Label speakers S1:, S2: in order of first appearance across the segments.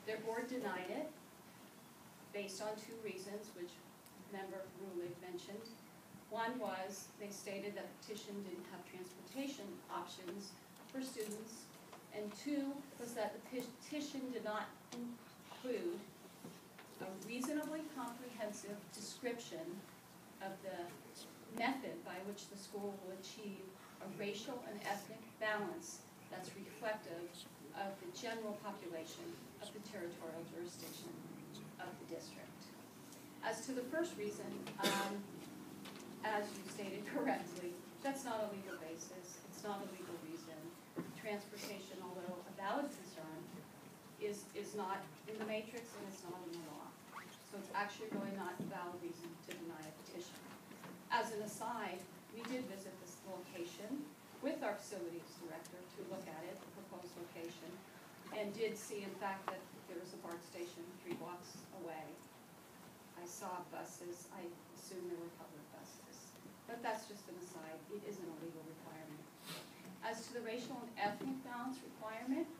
S1: Their board denied it based on two reasons, which member Rulig mentioned. One was they stated that the petition didn't have transportation options for students, and two was that the petition did not include a reasonably comprehensive description of the method by which the school will achieve a racial and ethnic balance that's reflective of the general population of the territorial jurisdiction of the district. As to the first reason, as you stated correctly, that's not a legal basis, it's not a legal reason. Transportation, although a valid concern, is not in the matrix and it's not in the law. So it's actually really not a valid reason to deny a petition. As an aside, we did visit this location with our facilities director to look at it, the proposed location, and did see in fact that there was a BART station 3 blocks away. I saw buses, I assume there were public buses. But that's just an aside, it isn't a legal requirement. As to the racial and ethnic balance requirement,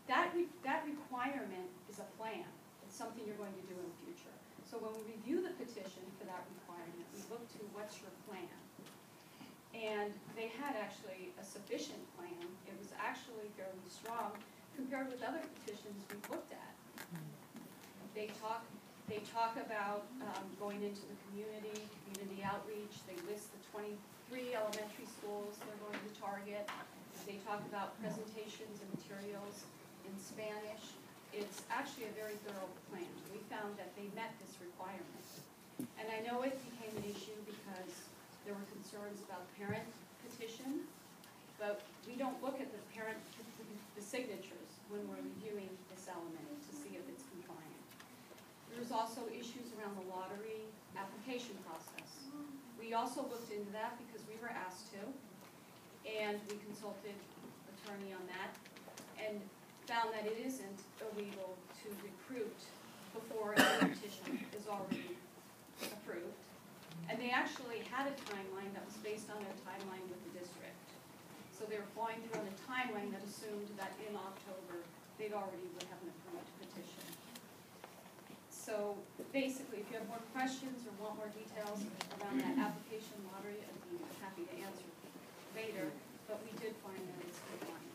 S1: that requirement is a plan. It's something you're going to do in the future. So when we review the petition for that requirement, we look to what's your plan. And they had actually a sufficient plan. It was actually fairly strong compared with other petitions we've looked at. They talk about going into the community outreach. They list the 23 elementary schools they're going to target. They talk about presentations and materials in Spanish. It's actually a very thorough plan. We found that they met this requirement. And I know it became an issue because there were concerns about parent petition, but we don't look at the signatures when we're reviewing this element to see if it's compliant. There's also issues around the lottery application process. We also looked into that because we were asked to, and we consulted attorney on that, and found that it isn't illegal to recruit before a petition is already approved. And they actually had a timeline that was based on their timeline with the district. So they were flying through on a timeline that assumed that in October they'd already would have an approved petition. So basically, if you have more questions or want more details around that application lottery, I'd be happy to answer later, but we did find that it's compliant.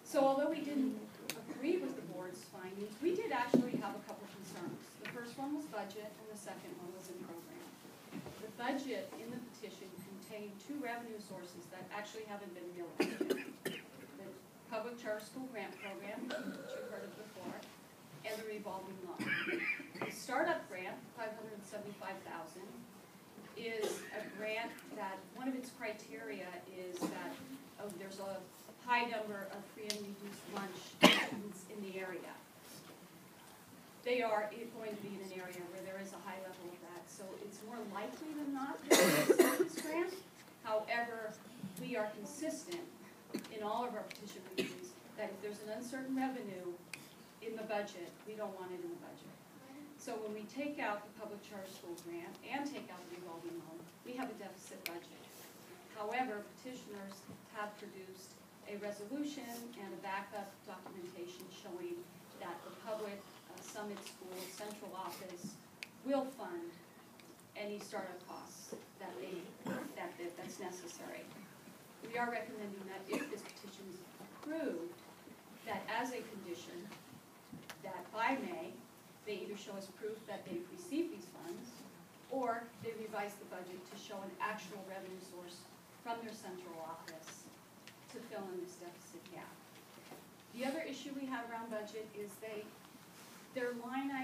S1: So although we didn't agree with the board's findings, we did actually have a couple concerns. The first one was budget, and the second one was in program. The budget in the petition contained 2 revenue sources that actually haven't been realized yet. The public charter school grant program, which you've heard of before, and the revolving loan. The startup grant, $575,000, is a grant that one of its criteria is that there's a high number of free and reduced lunch students in the area. They are going to be in an area where there is a high level of that, so it's more likely than not that we'll accept this grant. However, we are consistent in all of our petition reviews that if there's an uncertain revenue in the budget, we don't want it in the budget. So when we take out the public charter school grant and take out the revolving loan, we have a deficit budget. However, petitioners have produced a resolution and a backup documentation showing that the public Summit School Central Office will fund any startup costs that's necessary. We are recommending that if this petition is approved, that as a condition, that by May, they either show us proof that they've received these funds, or they revise the budget to show an actual revenue source from their central office to fill in this deficit gap. The other issue we have around budget is their line item